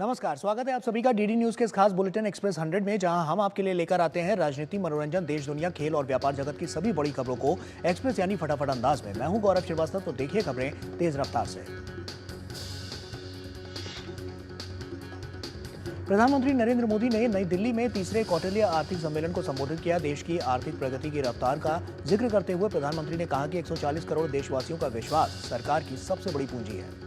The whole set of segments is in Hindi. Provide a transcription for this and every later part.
नमस्कार, स्वागत है आप सभी का डीडी न्यूज के इस खास बुलेटिन एक्सप्रेस 100 में, जहां हम आपके लिए लेकर आते हैं राजनीति, मनोरंजन, देश दुनिया, खेल और व्यापार जगत की सभी बड़ी खबरों को एक्सप्रेस यानी फटाफट अंदाज में। मैं हूं गौरव श्रीवास्तव, तो देखिए खबरें तेज रफ्तार से। प्रधानमंत्री नरेंद्र मोदी ने नई दिल्ली में तीसरे कौटिल्य आर्थिक सम्मेलन को संबोधित किया। देश की आर्थिक प्रगति की रफ्तार का जिक्र करते हुए प्रधानमंत्री ने कहा कि 140 करोड़ देशवासियों का विश्वास सरकार की सबसे बड़ी पूंजी है।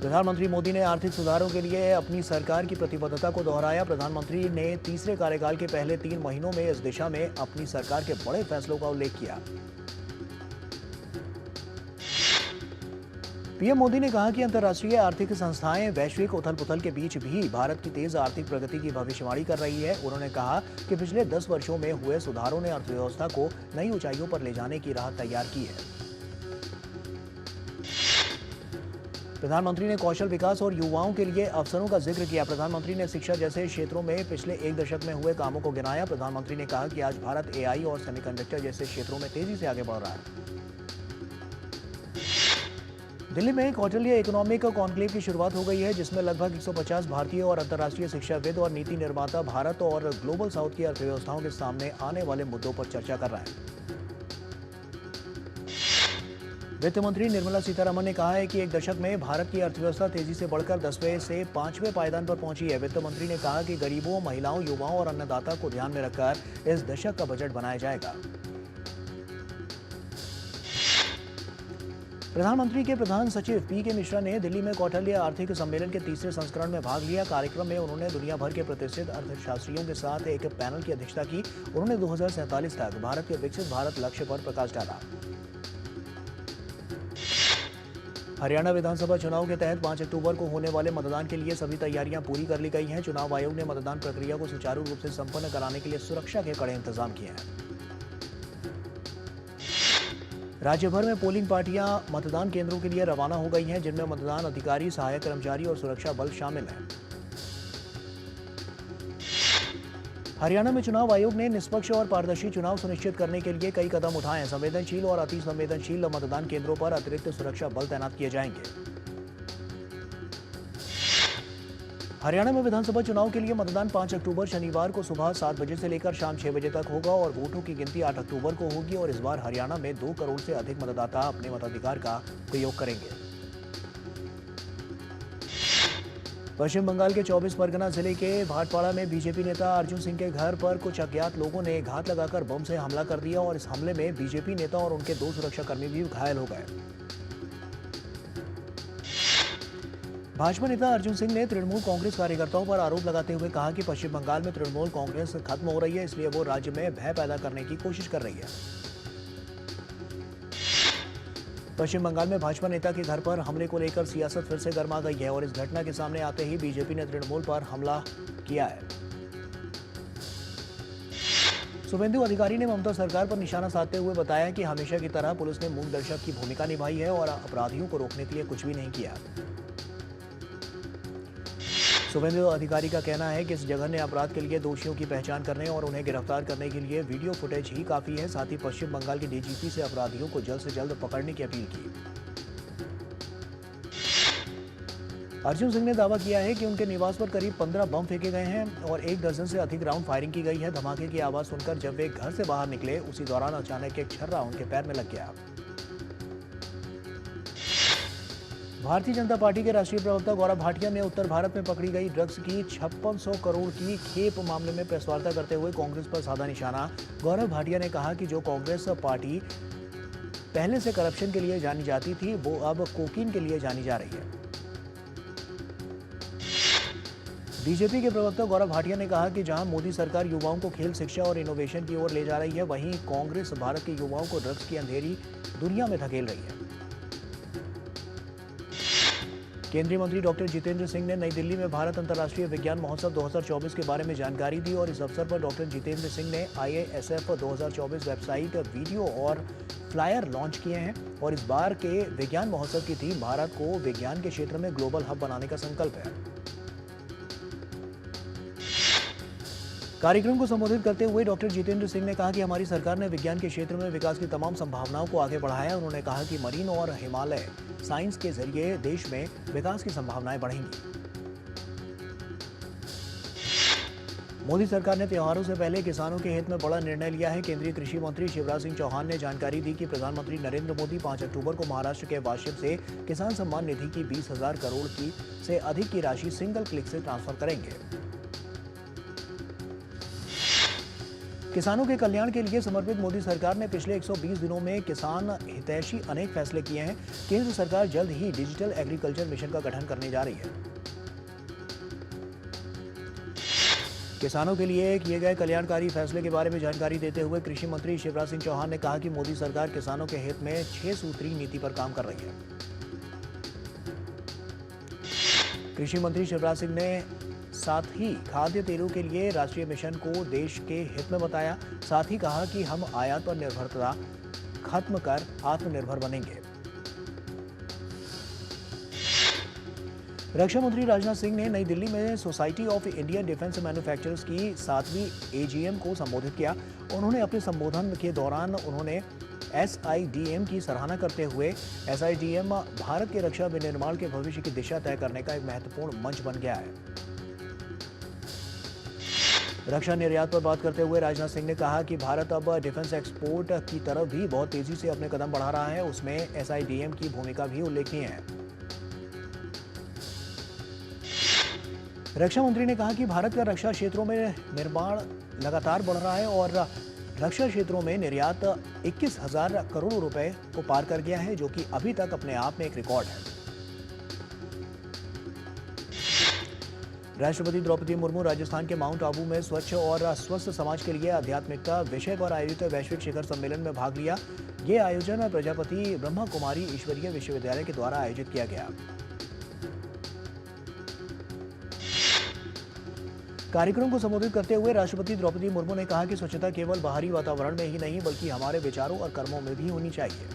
प्रधानमंत्री मोदी ने आर्थिक सुधारों के लिए अपनी सरकार की प्रतिबद्धता को दोहराया। प्रधानमंत्री ने तीसरे कार्यकाल के पहले 3 महीनों में इस दिशा में अपनी सरकार के बड़े फैसलों का उल्लेख किया। पीएम मोदी ने कहा कि अंतर्राष्ट्रीय आर्थिक संस्थाएं वैश्विक उथल-पुथल के बीच भी भारत की तेज आर्थिक प्रगति की भविष्यवाणी कर रही है। उन्होंने कहा कि पिछले 10 वर्षों में हुए सुधारों ने अर्थव्यवस्था को नई ऊंचाइयों पर ले जाने की राह तैयार की है। प्रधानमंत्री ने कौशल विकास और युवाओं के लिए अवसरों का जिक्र किया। प्रधानमंत्री ने शिक्षा जैसे क्षेत्रों में पिछले 1 दशक में हुए कामों को गिनाया। प्रधानमंत्री ने कहा कि आज भारत एआई और सेमीकंडक्टर जैसे क्षेत्रों में तेजी से आगे बढ़ रहा है। दिल्ली में कौटिल्य इकोनॉमिक कॉन्क्लेव की शुरुआत हो गई है, जिसमें लगभग 150 भारतीय और अंतर्राष्ट्रीय शिक्षाविद और नीति निर्माता भारत और ग्लोबल साउथ की अर्थव्यवस्थाओं के सामने आने वाले मुद्दों पर चर्चा कर रहे हैं। वित्त मंत्री निर्मला सीतारमण ने कहा है कि 1 दशक में भारत की अर्थव्यवस्था तेजी से बढ़कर 10वें से 5वें पायदान पर पहुंची है। वित्त मंत्री ने कहा कि गरीबों, महिलाओं, युवाओं और अन्नदाता को ध्यान में रखकर इस दशक का बजट बनाया जाएगा। प्रधानमंत्री के प्रधान सचिव पीके मिश्रा ने दिल्ली में कौटिल्य आर्थिक सम्मेलन के तीसरे संस्करण में भाग लिया। कार्यक्रम में उन्होंने दुनिया भर के प्रतिष्ठित अर्थशास्त्रियों के साथ एक पैनल की अध्यक्षता की। उन्होंने 2047 तक भारत के विकसित भारत लक्ष्य पर प्रकाश डाला। हरियाणा विधानसभा चुनाव के तहत 5 अक्टूबर को होने वाले मतदान के लिए सभी तैयारियां पूरी कर ली गई हैं। चुनाव आयोग ने मतदान प्रक्रिया को सुचारू रूप से संपन्न कराने के लिए सुरक्षा के कड़े इंतजाम किए हैं। राज्य भर में पोलिंग पार्टियां मतदान केंद्रों के लिए रवाना हो गई हैं, जिनमें मतदान अधिकारी, सहायक कर्मचारी और सुरक्षा बल शामिल हैं। हरियाणा में चुनाव आयोग ने निष्पक्ष और पारदर्शी चुनाव सुनिश्चित करने के लिए कई कदम उठाए हैं। संवेदनशील और अति संवेदनशील मतदान केंद्रों पर अतिरिक्त सुरक्षा बल तैनात किए जाएंगे। हरियाणा में विधानसभा चुनाव के लिए मतदान 5 अक्टूबर शनिवार को सुबह 7 बजे से लेकर शाम 6 बजे तक होगा और वोटों की गिनती 8 अक्टूबर को होगी। और इस बार हरियाणा में 2 करोड़ से अधिक मतदाता अपने मताधिकार का प्रयोग करेंगे। पश्चिम बंगाल के 24 परगना जिले के भाटपाड़ा में बीजेपी नेता अर्जुन सिंह के घर पर कुछ अज्ञात लोगों ने घात लगाकर बम से हमला कर दिया और इस हमले में बीजेपी नेता और उनके 2 सुरक्षाकर्मी भी घायल हो गए। भाजपा नेता अर्जुन सिंह ने तृणमूल कांग्रेस कार्यकर्ताओं पर आरोप लगाते हुए कहा कि पश्चिम बंगाल में तृणमूल कांग्रेस खत्म हो रही है, इसलिए वो राज्य में भय पैदा करने की कोशिश कर रही है। पश्चिम बंगाल में भाजपा नेता के घर पर हमले को लेकर सियासत फिर से गर्मा गई है और इस घटना के सामने आते ही बीजेपी ने तृणमूल पर हमला किया है। शुभेंदु अधिकारी ने ममता सरकार पर निशाना साधते हुए बताया कि हमेशा की तरह पुलिस ने मूक दर्शक की भूमिका निभाई है और अपराधियों को रोकने के लिए कुछ भी नहीं किया। शुभेंदु अधिकारी का कहना है कि इस जघन्य अपराध के लिए दोषियों की पहचान करने और उन्हें गिरफ्तार करने के लिए वीडियो फुटेज ही काफी है। साथ ही पश्चिम बंगाल के डीजीपी से अपराधियों को जल्द से जल्द पकड़ने की अपील की। अर्जुन सिंह ने दावा किया है कि उनके निवास पर करीब 15 बम फेंके गए हैं और 1 दर्जन से अधिक राउंड फायरिंग की गई है। धमाके की आवाज सुनकर जब वे घर से बाहर निकले, उसी दौरान अचानक एक छर्रा उनके पैर में लग गया। भारतीय जनता पार्टी के राष्ट्रीय प्रवक्ता गौरव भाटिया ने उत्तर भारत में पकड़ी गई ड्रग्स की 5600 करोड़ की खेप मामले में प्रेस वार्ता करते हुए कांग्रेस पर साधा निशाना। गौरव भाटिया ने कहा कि जो कांग्रेस पार्टी पहले से करप्शन के लिए जानी जाती थी, वो अब कोकीन के लिए जानी जा रही है। बीजेपी के प्रवक्ता गौरव भाटिया ने कहा कि जहां मोदी सरकार युवाओं को खेल, शिक्षा और इनोवेशन की ओर ले जा रही है, वहीं कांग्रेस भारत के युवाओं को ड्रग्स की अंधेरी दुनिया में धकेल रही है। केंद्रीय मंत्री डॉक्टर जितेंद्र सिंह ने नई दिल्ली में भारत अंतर्राष्ट्रीय विज्ञान महोत्सव 2024 के बारे में जानकारी दी और इस अवसर पर डॉक्टर जितेंद्र सिंह ने IASF 2024 वेबसाइट, वीडियो और फ्लायर लॉन्च किए हैं। और इस बार के विज्ञान महोत्सव की थीम भारत को विज्ञान के क्षेत्र में ग्लोबल हब बनाने का संकल्प है। कार्यक्रम को संबोधित करते हुए डॉक्टर जितेंद्र सिंह ने कहा कि हमारी सरकार ने विज्ञान के क्षेत्र में विकास की तमाम संभावनाओं को आगे बढ़ाया। उन्होंने कहा कि मरीन और हिमालय साइंस के जरिए देश में विकास की संभावनाएं बढ़ेंगी। मोदी सरकार ने त्योहारों से पहले किसानों के हित में बड़ा निर्णय लिया है। केंद्रीय कृषि मंत्री शिवराज सिंह चौहान ने जानकारी दी कि प्रधानमंत्री नरेंद्र मोदी 5 अक्टूबर को महाराष्ट्र के वाशिम से किसान सम्मान निधि की 20,000 करोड़ की से अधिक की राशि सिंगल क्लिक से ट्रांसफर करेंगे। किसानों के कल्याण के लिए समर्पित मोदी सरकार ने पिछले 120 दिनों में किसान हितैषी अनेक फैसले किए हैं। केंद्र सरकार जल्द ही डिजिटल एग्रीकल्चर मिशन का गठन करने जा रही है। किसानों के लिए किए गए कल्याणकारी फैसले के बारे में जानकारी देते हुए कृषि मंत्री शिवराज सिंह चौहान ने कहा कि मोदी सरकार किसानों के हित में 6 सूत्री नीति पर काम कर रही है। कृषि मंत्री शिवराज सिंह ने साथ ही खाद्य तेलों के लिए राष्ट्रीय मिशन को देश के हित में बताया। साथ ही कहा कि हम आयात पर निर्भरता खत्म कर आत्मनिर्भर बनेंगे। रक्षा मंत्री राजनाथ सिंह ने नई दिल्ली में society of Indian defence manufacturers की 7वीं एजीएम को संबोधित किया। उन्होंने अपने संबोधन के दौरान SIDM की सराहना करते हुए SIDM भारत के रक्षा विनिर्माण के भविष्य की दिशा तय करने का एक महत्वपूर्ण मंच बन गया है। रक्षा निर्यात पर बात करते हुए राजनाथ सिंह ने कहा कि भारत अब डिफेंस एक्सपोर्ट की तरफ भी बहुत तेजी से अपने कदम बढ़ा रहा है। उसमें SIDM की भूमिका भी उल्लेखनीय है। रक्षा मंत्री ने कहा कि भारत का रक्षा क्षेत्रों में निर्माण लगातार बढ़ रहा है और रक्षा क्षेत्रों में निर्यात 21,000 करोड़ रुपए को पार कर गया है, जो कि अभी तक अपने आप में एक रिकॉर्ड है। राष्ट्रपति द्रौपदी मुर्मू राजस्थान के माउंट आबू में स्वच्छ और स्वस्थ समाज के लिए आध्यात्मिकता विषय पर आयोजित वैश्विक शिखर सम्मेलन में भाग लिया। ये आयोजन प्रजापति ब्रह्मा कुमारी ईश्वरीय विश्वविद्यालय के द्वारा आयोजित किया गया। कार्यक्रम को संबोधित करते हुए राष्ट्रपति द्रौपदी मुर्मू ने कहा कि स्वच्छता केवल बाहरी वातावरण में ही नहीं बल्कि हमारे विचारों और कर्मों में भी होनी चाहिए।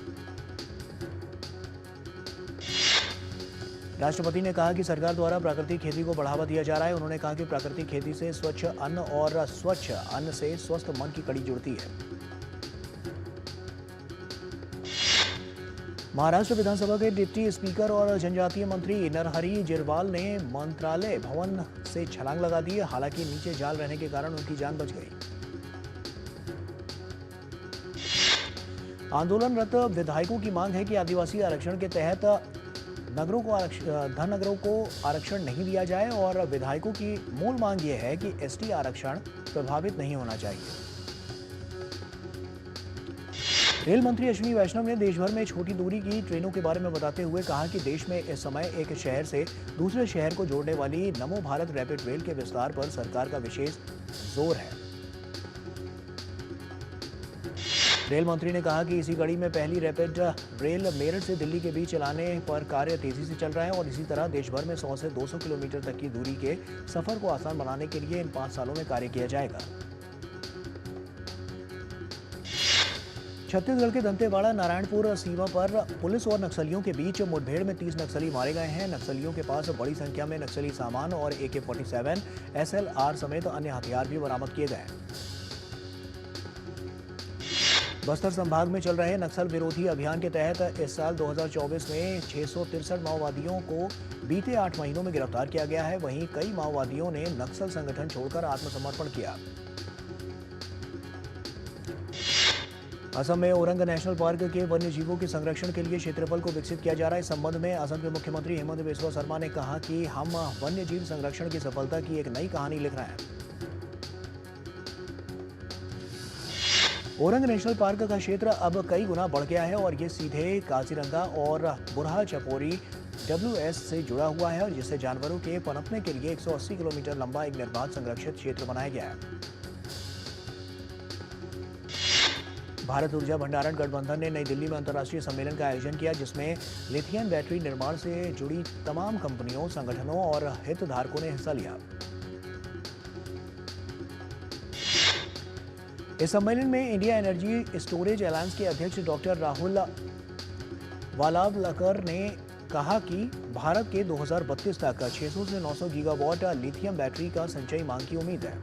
राष्ट्रपति ने कहा कि सरकार द्वारा प्राकृतिक खेती को बढ़ावा दिया जा रहा है। उन्होंने कहा कि प्राकृतिक खेती से स्वच्छ अन्न और स्वच्छ अन्न से स्वस्थ मन की कड़ी जुड़ती है। महाराष्ट्र विधानसभा के डिप्टी स्पीकर और जनजातीय मंत्री नरहरी जिरवाल ने मंत्रालय भवन से छलांग लगा दी। हालांकि नीचे जाल रहने के कारण उनकी जान बच गई। आंदोलनरत विधायकों की मांग है कि आदिवासी आरक्षण के तहत धननगरों को आरक्षण नहीं दिया जाए और विधायकों की मूल मांग यह है कि ST आरक्षण प्रभावित नहीं होना चाहिए। रेल मंत्री अश्विनी वैष्णव ने देश भर में छोटी दूरी की ट्रेनों के बारे में बताते हुए कहा कि देश में इस समय एक शहर से दूसरे शहर को जोड़ने वाली नमो भारत रैपिड रेल के विस्तार पर सरकार का विशेष जोर है। रेल मंत्री ने कहा कि इसी कड़ी में पहली रैपिड रेल मेरठ से दिल्ली के बीच चलाने पर कार्य तेजी से चल रहा है और इसी तरह देश भर में 100 से 200 किलोमीटर तक की दूरी के सफर को आसान बनाने के लिए इन 5 सालों में कार्य किया जाएगा। छत्तीसगढ़ के दंतेवाड़ा नारायणपुर सीमा पर पुलिस और नक्सलियों के बीच मुठभेड़ में 30 नक्सली मारे गए हैं। नक्सलियों के पास बड़ी संख्या में नक्सली सामान और AK-47, SLR समेत अन्य हथियार भी बरामद किए गए। बस्तर संभाग में चल रहे नक्सल विरोधी अभियान के तहत इस साल 2024 में 663 माओवादियों को बीते 8 महीनों में गिरफ्तार किया गया है। वहीं कई माओवादियों ने नक्सल संगठन छोड़कर आत्मसमर्पण किया। असम में ओरंग नेशनल पार्क के वन्य जीवों के संरक्षण के लिए क्षेत्रफल को विकसित किया जा रहा है। इस संबंध में असम के मुख्यमंत्री हेमंत बिस्वा शर्मा ने कहा कि हम वन्य जीव संरक्षण की सफलता की एक नई कहानी लिख रहे हैं। ओरंग नेशनल पार्क का क्षेत्र अब कई गुना बढ़ गया है और ये सीधे काजीरंगा और बुरहा चपोरी WS से जुड़ा हुआ है, जिससे जानवरों के पनपने के लिए 180 किलोमीटर लंबा एक निर्बाध संरक्षित क्षेत्र बनाया गया है। भारत ऊर्जा भंडारण गठबंधन ने नई दिल्ली में अंतर्राष्ट्रीय सम्मेलन का आयोजन किया, जिसमें लिथियम बैटरी निर्माण से जुड़ी तमाम कंपनियों, संगठनों और हितधारकों ने हिस्सा लिया। इस सम्मेलन में इंडिया एनर्जी स्टोरेज अलायंस के अध्यक्ष डॉक्टर राहुल वालावलकर ने कहा कि भारत के 2032 तक 600 से 900 गीगावाट लिथियम बैटरी का संचयी मांग की उम्मीद है।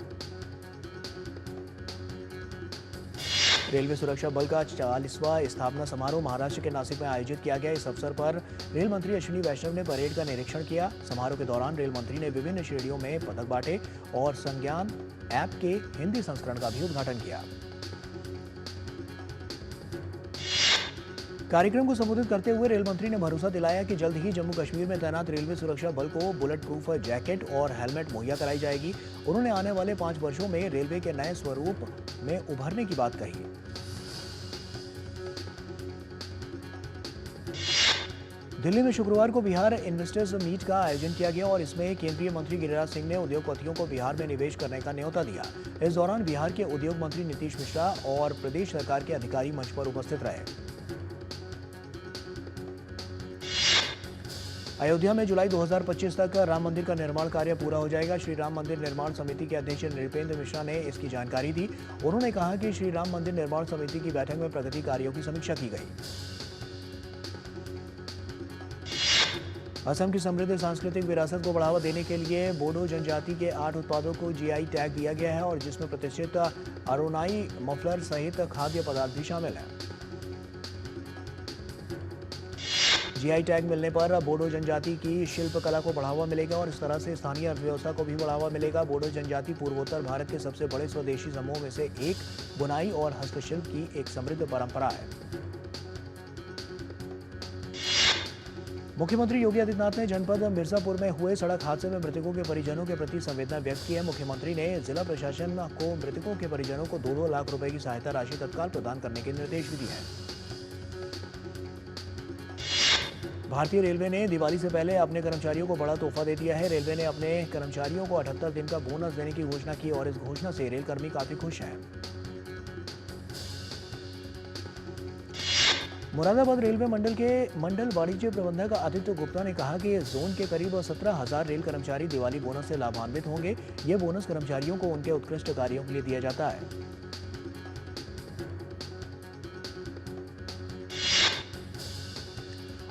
रेलवे सुरक्षा बल का 40वां स्थापना समारोह महाराष्ट्र के नासिक में आयोजित किया गया। इस अवसर पर रेल मंत्री अश्विनी वैष्णव ने परेड का निरीक्षण किया। समारोह के दौरान रेल मंत्री ने विभिन्न श्रेणियों में पदक बांटे और संज्ञान ऐप के हिंदी संस्करण का भी उद्घाटन किया। कार्यक्रम को संबोधित करते हुए रेल मंत्री ने भरोसा दिलाया कि जल्द ही जम्मू कश्मीर में तैनात रेलवे सुरक्षा बल को बुलेट प्रूफ जैकेट और हेलमेट मुहैया कराई जाएगी। उन्होंने आने वाले 5 वर्षों में रेलवे के नए स्वरूप में उभरने की बात कही। दिल्ली में शुक्रवार को बिहार इन्वेस्टर्स मीट का आयोजन किया गया और इसमें केंद्रीय मंत्री गिरिराज सिंह ने उद्योगपतियों को बिहार में निवेश करने का न्योता दिया। इस दौरान बिहार के उद्योग मंत्री नीतीश मिश्रा और प्रदेश सरकार के अधिकारी मंच पर उपस्थित रहे। अयोध्या में जुलाई 2025 तक राम मंदिर का निर्माण कार्य पूरा हो जाएगा। श्री राम मंदिर निर्माण समिति के अध्यक्ष नृपेंद्र मिश्रा ने इसकी जानकारी दी। उन्होंने कहा कि श्री राम मंदिर निर्माण समिति की बैठक में प्रगति कार्यों की समीक्षा की गई। असम की समृद्ध सांस्कृतिक विरासत को बढ़ावा देने के लिए बोडो जनजाति के 8 उत्पादों को जीआई टैग दिया गया है और जिसमें प्रतिष्ठित अरोनाई मफलर सहित खाद्य पदार्थ भी शामिल हैं। जीआई टैग मिलने पर बोडो जनजाति की शिल्प कला को बढ़ावा मिलेगा और इस तरह से स्थानीय अर्थव्यवस्था को भी बढ़ावा मिलेगा। बोडो जनजाति पूर्वोत्तर भारत के सबसे बड़े स्वदेशी समूह में से एक बुनाई और हस्तशिल्प की एक समृद्ध परंपरा है। मुख्यमंत्री योगी आदित्यनाथ ने जनपद मिर्जापुर में हुए सड़क हादसे में मृतकों के परिजनों के प्रति संवेदना व्यक्त की है। मुख्यमंत्री ने जिला प्रशासन को मृतकों के परिजनों को 2-2 लाख रुपए की सहायता राशि तत्काल प्रदान करने के निर्देश भी दिए हैं। भारतीय रेलवे ने दिवाली से पहले अपने कर्मचारियों को बड़ा तोहफा दे दिया है। रेलवे ने अपने कर्मचारियों को 78 दिन का बोनस देने की घोषणा की और इस घोषणा से रेलकर्मी काफी खुश हैं। मुरादाबाद रेलवे मंडल के मंडल वाणिज्य प्रबंधक आदित्य गुप्ता ने कहा कि जोन के करीब 17,000 रेल कर्मचारी दिवाली बोनस से लाभान्वित होंगे। ये बोनस कर्मचारियों को उनके उत्कृष्ट कार्यों के लिए दिया जाता है।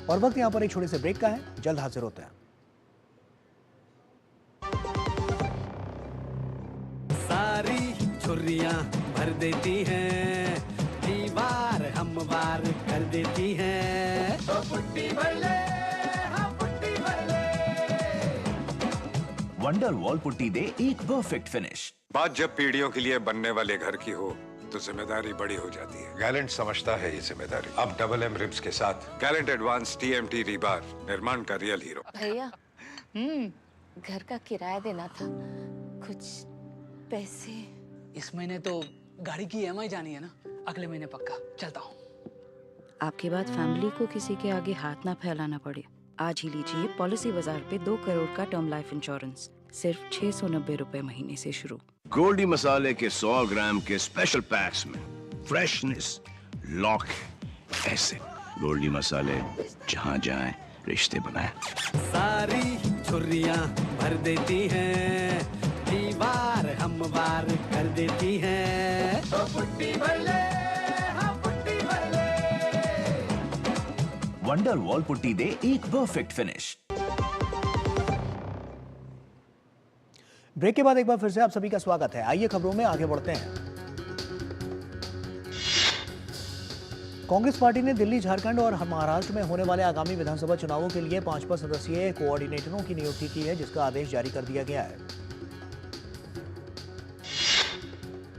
और वक्त यहां पर एक छोटे से ब्रेक का है, जल्द हाजिर होते हैं। सारी छुर्रियां भर देती हैं, दीवार हमवार कर देती हैं। तो पुट्टी भर ले, हाँ पुट्टी भर ले। वंडर वॉल पुट्टी दे एक परफेक्ट फिनिश। बात जब पीढ़ियों के लिए बनने वाले घर की हो तो जिम्मेदारी बड़ी हो जाती है। गैलेंट समझता है ये जिम्मेदारी। अब डबल एम रिब्स के साथ गैलेंट एडवांस टीएमटी रीबार, निर्माण का रियल हीरो। भैया घर का किराया देना था, कुछ पैसे। इस महीने तो गाड़ी की ईएमआई जानी है ना, अगले महीने पक्का चलता हूँ। आपके बाद फैमिली को किसी के आगे हाथ ना फैलाना पड़े। आज ही लीजिए पॉलिसी बाजार पे 2 करोड़ का टर्म लाइफ इंश्योरेंस, सिर्फ 690 रुपए महीने से शुरू। गोल्डी मसाले के 100 ग्राम के स्पेशल पैक्स में फ्रेशनेस लॉक ऐसे। गोल्डी मसाले, जहां जाएं रिश्ते बनाए। सारी छुर्रियां भर देती हैं, दीवार हमवार कर देती हैं। तो पुट्टी भर ले, हाँ पुट्टी भर ले। वंडर वॉल पुट्टी दे एक परफेक्ट फिनिश। ब्रेक के बाद एक बार फिर से आप सभी का स्वागत है। आइए खबरों में आगे बढ़ते हैं। कांग्रेस पार्टी ने दिल्ली, झारखंड और महाराष्ट्र में होने वाले आगामी विधानसभा चुनावों के लिए 5 सदस्यीय कोऑर्डिनेटरों की नियुक्ति की है, जिसका आदेश जारी कर दिया गया है।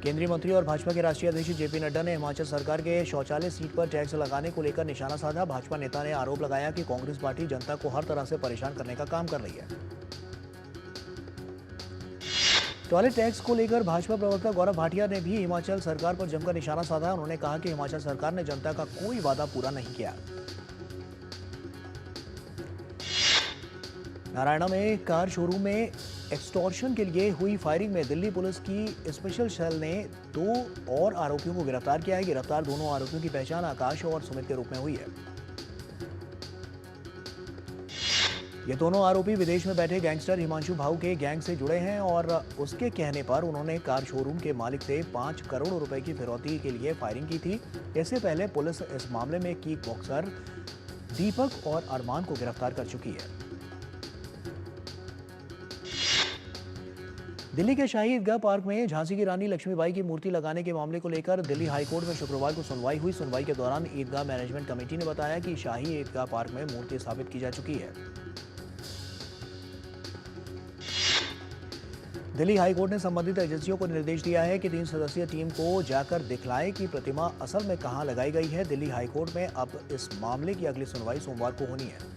केंद्रीय मंत्री और भाजपा के राष्ट्रीय अध्यक्ष जेपी नड्डा ने हिमाचल सरकार के शौचालय सीट पर टैक्स लगाने को लेकर निशाना साधा। भाजपा नेता ने आरोप लगाया कि कांग्रेस पार्टी जनता को हर तरह से परेशान करने का काम कर रही है। टॉयलेट टैक्स को लेकर भाजपा प्रवक्ता गौरव भाटिया ने भी हिमाचल सरकार पर जमकर निशाना साधा। उन्होंने कहा कि हिमाचल सरकार ने जनता का कोई वादा पूरा नहीं किया। नारायणा में कार शोरूम में एक्सटॉर्शन के लिए हुई फायरिंग में दिल्ली पुलिस की स्पेशल सेल ने 2 और आरोपियों को गिरफ्तार किया है। गिरफ्तार दोनों आरोपियों की पहचान आकाश और सुमित के रूप में हुई है। ये दोनों आरोपी विदेश में बैठे गैंगस्टर हिमांशु भाऊ के गैंग से जुड़े हैं और उसके कहने पर उन्होंने कार शोरूम के मालिक से 5 करोड़ रुपए की फिरौती के लिए फायरिंग की थी। इससे पहले पुलिस इस मामले में किक बॉक्सर दीपक और अरमान को गिरफ्तार कर चुकी है। दिल्ली के शाही ईदगाह पार्क में झांसी की रानी लक्ष्मीबाई की मूर्ति लगाने के मामले को लेकर दिल्ली हाईकोर्ट में शुक्रवार को सुनवाई हुई। सुनवाई के दौरान ईदगाह मैनेजमेंट कमेटी ने बताया कि शाही ईदगाह पार्क में मूर्ति स्थापित की जा चुकी है। दिल्ली हाईकोर्ट ने संबंधित एजेंसियों को निर्देश दिया है कि 3 सदस्यीय टीम को जाकर दिखलाए कि प्रतिमा असल में कहां लगाई गई है। दिल्ली हाईकोर्ट में अब इस मामले की अगली सुनवाई सोमवार को होनी है।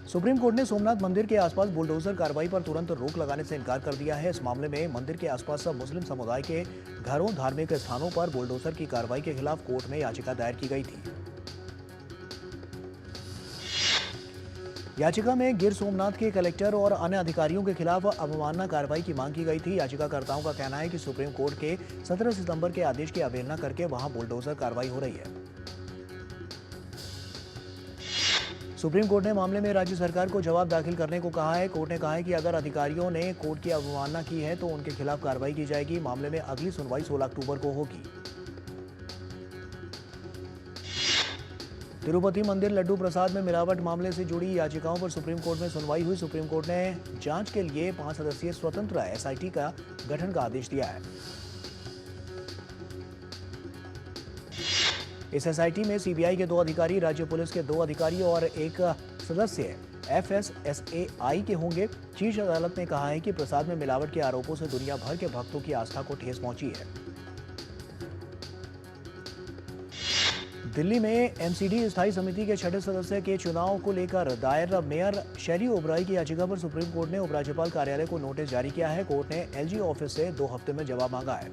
सुप्रीम कोर्ट ने सोमनाथ मंदिर के आसपास बुलडोजर कार्रवाई पर तुरंत रोक लगाने से इनकार कर दिया है। इस मामले में मंदिर के आसपास मुस्लिम समुदाय के घरों, धार्मिक स्थानों पर बुलडोजर की कार्रवाई के खिलाफ कोर्ट में याचिका दायर की गई थी। याचिका में गिर सोमनाथ के कलेक्टर और अन्य अधिकारियों के खिलाफ अवमानना कार्रवाई की मांग की गई थी। याचिकाकर्ताओं का कहना है कि सुप्रीम कोर्ट के 17 सितंबर के आदेश की अवहेलना करके वहां बुलडोजर कार्रवाई हो रही है। सुप्रीम कोर्ट ने मामले में राज्य सरकार को जवाब दाखिल करने को कहा है। कोर्ट ने कहा है कि अगर अधिकारियों ने कोर्ट की अवमानना की है तो उनके खिलाफ कार्रवाई की जाएगी। मामले में अगली सुनवाई 16 अक्टूबर को होगी। तिरुपति मंदिर लड्डू प्रसाद में मिलावट मामले से जुड़ी याचिकाओं पर सुप्रीम कोर्ट में सुनवाई हुई। सुप्रीम कोर्ट ने जांच के लिए 5 सदस्यीय स्वतंत्र एसआईटी का गठन का आदेश दिया है। इस एसआईटी में सीबीआई के 2 अधिकारी, राज्य पुलिस के 2 अधिकारी और एक सदस्य एफएसएसएआई के होंगे। शीर्ष अदालत ने कहा है कि प्रसाद में मिलावट के आरोपों से दुनिया भर के भक्तों की आस्था को ठेस पहुंची है। दिल्ली में एमसीडी स्थायी समिति के 6ठे सदस्य के चुनाव को लेकर दायर मेयर शेरी ओबराई की याचिका पर सुप्रीम कोर्ट ने उपराज्यपाल कार्यालय को नोटिस जारी किया है। कोर्ट ने एलजी ऑफिस से 2 हफ्ते में जवाब मांगा है।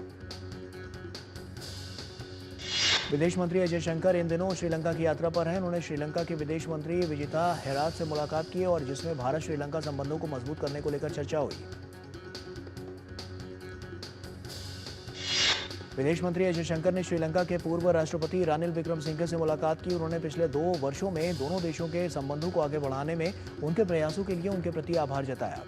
विदेश मंत्री अजय शंकर इन दिनों श्रीलंका की यात्रा पर हैं। उन्होंने श्रीलंका के विदेश मंत्री विजिता हेरात से मुलाकात की और जिसमें भारत श्रीलंका संबंधों को मजबूत करने को लेकर चर्चा हुई। विदेश मंत्री अजय शंकर ने श्रीलंका के पूर्व राष्ट्रपति रानिल विक्रमसिंघे से मुलाकात की। उन्होंने पिछले 2 वर्षों में दोनों देशों के संबंधों को आगे बढ़ाने में उनके प्रयासों के लिए उनके प्रति आभार जताया।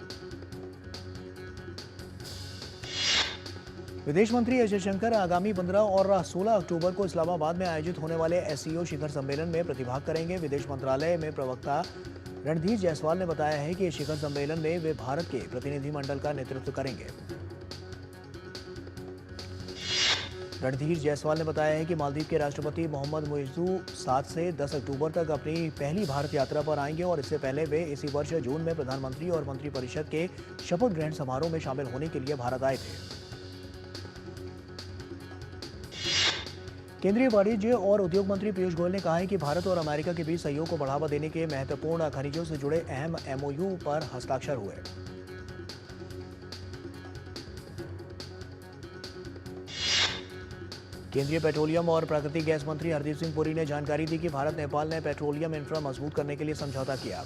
विदेश मंत्री अजय शंकर आगामी 15 और 16 अक्टूबर को इस्लामाबाद में आयोजित होने वाले एससीओ शिखर सम्मेलन में प्रतिभाग करेंगे। विदेश मंत्रालय में प्रवक्ता रणधीर जायसवाल ने बताया है कि इस शिखर सम्मेलन में वे भारत के प्रतिनिधिमंडल का नेतृत्व करेंगे। रणधीर जायसवाल ने बताया है कि मालदीव के राष्ट्रपति मोहम्मद मुइज़्ज़ू 7 से 10 अक्टूबर तक अपनी पहली भारत यात्रा पर आएंगे और इससे पहले वे इसी वर्ष जून में प्रधानमंत्री और मंत्रिपरिषद के शपथ ग्रहण समारोह में शामिल होने के लिए भारत आए थे। केंद्रीय वाणिज्य और उद्योग मंत्री पीयूष गोयल ने कहा है कि भारत और अमेरिका के बीच सहयोग को बढ़ावा देने के महत्वपूर्ण खनिजों से जुड़े अहम एमओयू पर हस्ताक्षर हुए। केंद्रीय पेट्रोलियम और प्राकृतिक गैस मंत्री हरदीप सिंह पुरी ने जानकारी दी कि भारत नेपाल ने पेट्रोलियम इंफ्रा मजबूत करने के लिए समझौता किया।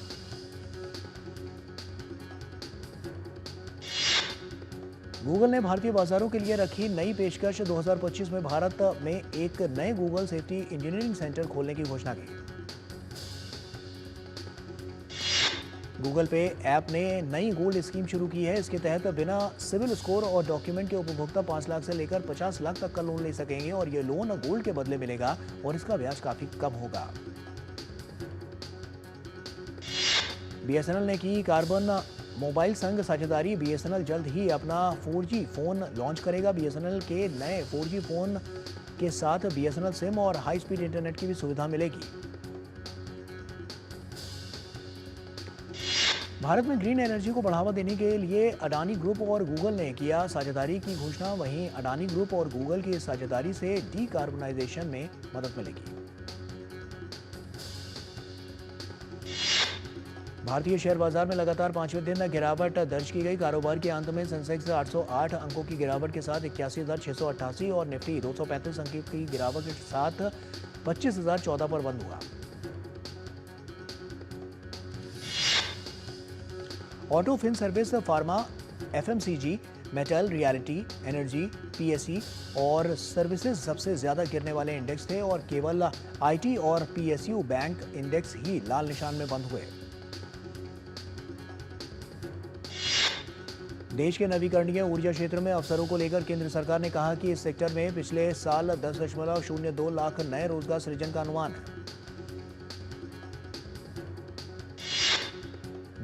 गूगल ने भारतीय बाजारों के लिए रखी नई पेशकश। 2025 में भारत में एक नए गूगल सेफ्टी इंजीनियरिंग सेंटर खोलने की घोषणा की। गूगल पे ऐप ने नई गोल्ड स्कीम शुरू की है। इसके तहत बिना सिविल स्कोर और डॉक्यूमेंट के उपभोक्ता 5 लाख से लेकर 50 लाख तक का लोन ले सकेंगे और ये लोन गोल्ड के बदले मिलेगा और इसका ब्याज काफी कम होगा। बीएसएनएल ने की कार्बन मोबाइल संग साझेदारी। बीएसएनएल जल्द ही अपना 4G फोन लॉन्च करेगा। बीएसएनएल के नए 4G फोन के साथ बीएसएनएल सिम और हाई स्पीड इंटरनेट की भी सुविधा मिलेगी। भारत में ग्रीन एनर्जी को बढ़ावा देने के लिए अडानी ग्रुप और गूगल ने किया साझेदारी की घोषणा। वहीं अडानी ग्रुप और गूगल की साझेदारी से डीकार्बनाइजेशन में मदद मिलेगी। भारतीय शेयर बाजार में लगातार 5वें दिन गिरावट दर्ज की गई। कारोबार के अंत में सेंसेक्स 808 अंकों की गिरावट के साथ 81,688 और निफ्टी 235 अंकों की गिरावट के साथ 25,014 पर बंद हुआ। Auto, fin service, pharma, FMCG, metal, reality, energy, PSE और सर्विसेज सबसे ज्यादा गिरने वाले इंडेक्स थे और केवल आईटी और पीएसयू बैंक इंडेक्स ही लाल निशान में बंद हुए। देश के नवीकरणीय ऊर्जा क्षेत्र में अवसरों को लेकर केंद्र सरकार ने कहा कि इस सेक्टर में पिछले साल 10.02 लाख नए रोजगार सृजन का अनुमान है।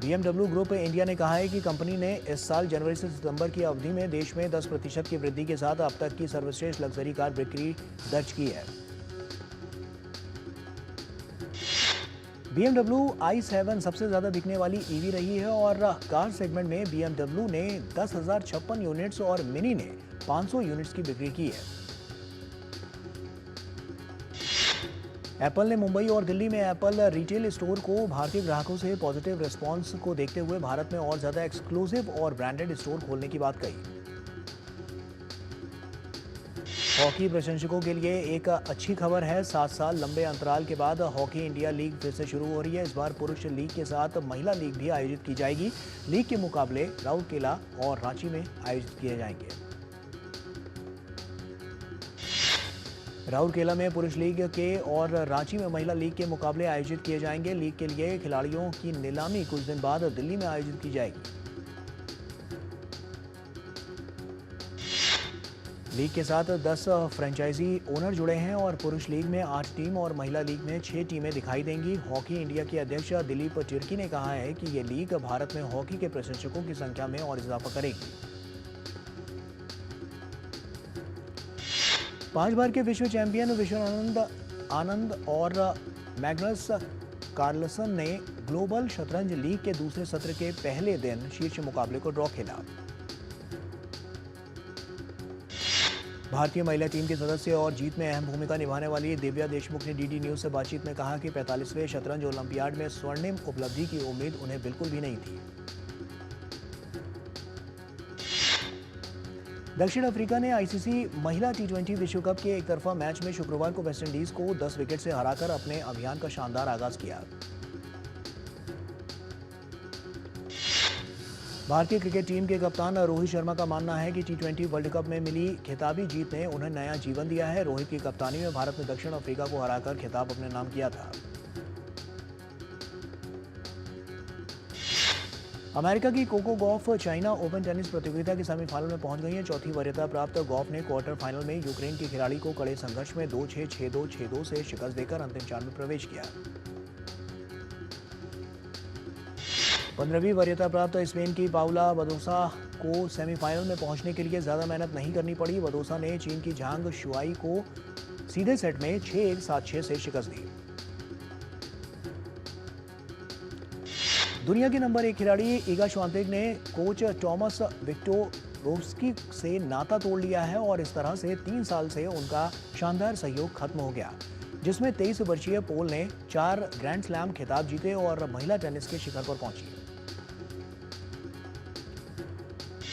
BMW ग्रुप इंडिया ने कहा है कि कंपनी ने इस साल जनवरी से सितंबर की अवधि में देश में 10% की वृद्धि के साथ अब तक की सर्वश्रेष्ठ लग्जरी कार बिक्री दर्ज की है। BMW i7 सबसे ज्यादा बिकने वाली ईवी रही है और कार सेगमेंट में BMW ने 10,056 यूनिट्स और मिनी ने 500 यूनिट्स की बिक्री की है। एप्पल ने मुंबई और दिल्ली में एप्पल रिटेल स्टोर को भारतीय ग्राहकों से पॉजिटिव रिस्पांस को देखते हुए भारत में और ज्यादा एक्सक्लूसिव और ब्रांडेड स्टोर खोलने की बात कही। हॉकी प्रशंसकों के लिए एक अच्छी खबर है। 7 साल लंबे अंतराल के बाद हॉकी इंडिया लीग फिर से शुरू हो रही है। इस बार पुरुष लीग के साथ महिला लीग भी आयोजित की जाएगी। लीग के मुकाबले राउरकेला और रांची में आयोजित किए जाएंगे। राउरकेला में पुरुष लीग के और रांची में महिला लीग के मुकाबले आयोजित किए जाएंगे। लीग के लिए खिलाड़ियों की नीलामी कुछ दिन बाद दिल्ली में आयोजित की जाएगी। लीग के साथ 10 फ्रेंचाइजी ओनर जुड़े हैं और पुरुष लीग में 8 टीम और महिला लीग में 6 टीमें दिखाई देंगी। हॉकी इंडिया के अध्यक्ष दिलीप तिर्की ने कहा है कि ये लीग भारत में हॉकी के प्रशंसकों की संख्या में और इजाफा करेगी। 5 बार के विश्व चैंपियन विश्वानंद आनंद और मैग्नस कार्लसन ने ग्लोबल शतरंज लीग के दूसरे सत्र के पहले दिन शीर्ष मुकाबले को ड्रॉ खेला। भारतीय महिला टीम के सदस्य और जीत में अहम भूमिका निभाने वाली दिव्या देशमुख ने डीडी न्यूज से बातचीत में कहा कि 45वें शतरंज ओलंपियाड में स्वर्णिम उपलब्धि की उम्मीद उन्हें बिल्कुल भी नहीं थी। दक्षिण अफ्रीका ने आईसीसी महिला T20 विश्व कप के एक तरफा मैच में शुक्रवार को वेस्टइंडीज को 10 विकेट से हराकर अपने अभियान का शानदार आगाज किया। भारतीय क्रिकेट टीम के कप्तान रोहित शर्मा का मानना है कि T20 वर्ल्ड कप में मिली खिताबी जीत ने उन्हें नया जीवन दिया है। रोहित की कप्तानी में भारत ने दक्षिण अफ्रीका को हराकर खिताब अपने नाम किया था। अमेरिका की Coco Gauff China Open tennis प्रतियोगिता के सेमीफाइनल में पहुंच गई है। चौथी वरीयता प्राप्त गॉफ ने क्वार्टर फाइनल में यूक्रेन के खिलाड़ी को कड़े संघर्ष में 2-6, 6-2, 6-2 से शिकस्त देकर अंतिम 4 में प्रवेश किया। 15वीं वरीयता प्राप्त स्पेन की पाउला बदोसा को सेमीफाइनल में पहुंचने के लिए ज्यादा मेहनत नहीं करनी पड़ी। बदोसा ने चीन की झांग शुआई को सीधे सेट में 6-1, 7-6 से शिकस्त दी। दुनिया के नंबर 1 खिलाड़ी इगा श्वांतेक ने कोच टॉमस विक्टोरोव्स्की से नाता तोड़ लिया है और इस तरह से 3 साल से उनका शानदार सहयोग खत्म हो गया, जिसमें 23 वर्षीय पोल ने 4 ग्रैंड स्लैम खिताब जीते और महिला टेनिस के शिखर पर पहुंची।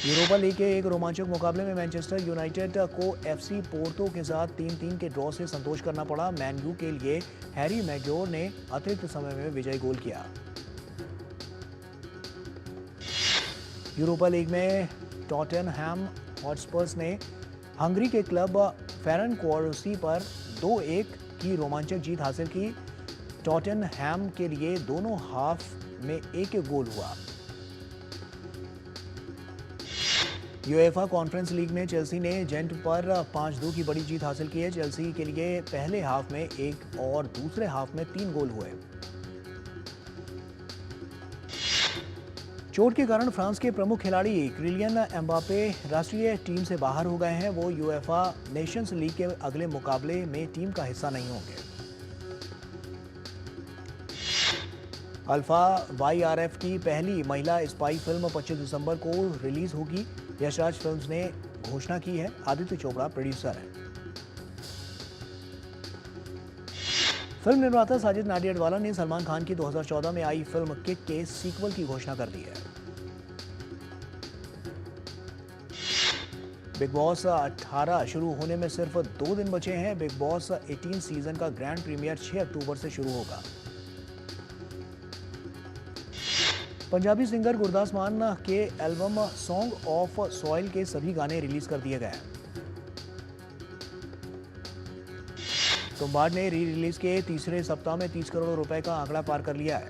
यूरोपा लीग के एक रोमांचक मुकाबले में मैनचेस्टर यूनाइटेड को एफसी पोर्तो के साथ 3-3 के ड्रॉ से संतोष करना पड़ा। मैन यू के लिए हैरी मैग्योर ने अतिरिक्त समय में विजयी गोल किया। यूरोपा लीग में टॉटनहैम हॉटस्पर्स ने हंगरी के क्लब फेरेनकोरोसी पर 2-1 की रोमांचक जीत हासिल की। टॉटनहैम के लिए दोनों हाफ में एक गोल हुआ। यूएफा कॉन्फ्रेंस लीग में चेल्सी ने जेंट पर 5-2 की बड़ी जीत हासिल की है। चेल्सी के लिए पहले हाफ में 1 और दूसरे हाफ में 3 गोल हुए। चोट के कारण फ्रांस के प्रमुख खिलाड़ी किलियन एम्बापे राष्ट्रीय टीम से बाहर हो गए हैं। वो यूएफा नेशंस लीग के अगले मुकाबले में टीम का हिस्सा नहीं होंगे। अल्फा YRF की पहली महिला स्पाई फिल्म 25 दिसंबर को रिलीज होगी। यशराज फिल्म्स ने घोषणा की है। आदित्य चोपड़ा प्रोड्यूसर है। फिल्म निर्माता साजिद नाडियाडवाला ने सलमान खान की 2014 में आई फिल्म किक के सीक्वल की घोषणा कर दी है। बिग बॉस 18 शुरू होने में सिर्फ 2 दिन बचे हैं। बिग बॉस 18 सीजन का ग्रैंड प्रीमियर 6 अक्टूबर से शुरू होगा। पंजाबी सिंगर गुरदास मान के एल्बम सॉन्ग ऑफ सॉइल के सभी गाने रिलीज कर दिए गए हैं। तुम्बाड़ ने री रिलीज के तीसरे सप्ताह में 30 करोड़ रुपए का आंकड़ा पार कर लिया है।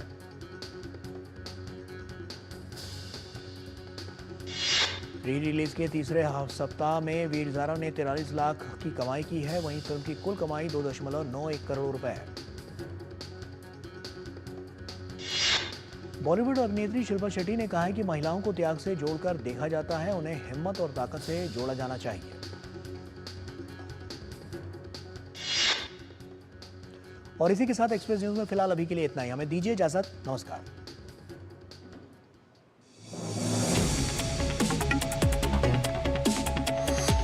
री रिलीज के तीसरे सप्ताह में वीर ज़ारा ने 43 लाख की कमाई की है। वहीं फिल्म की कुल कमाई 2.91 करोड़ रुपए है। बॉलीवुड अभिनेत्री शिल्पा शेट्टी ने कहा है कि महिलाओं को त्याग से जोड़कर देखा जाता है, उन्हें हिम्मत और ताकत से जोड़ा जाना चाहिए। और इसी के साथ एक्सप्रेस न्यूज में फिलहाल अभी के लिए इतना ही। हमें दीजिए इजाजत। नमस्कार।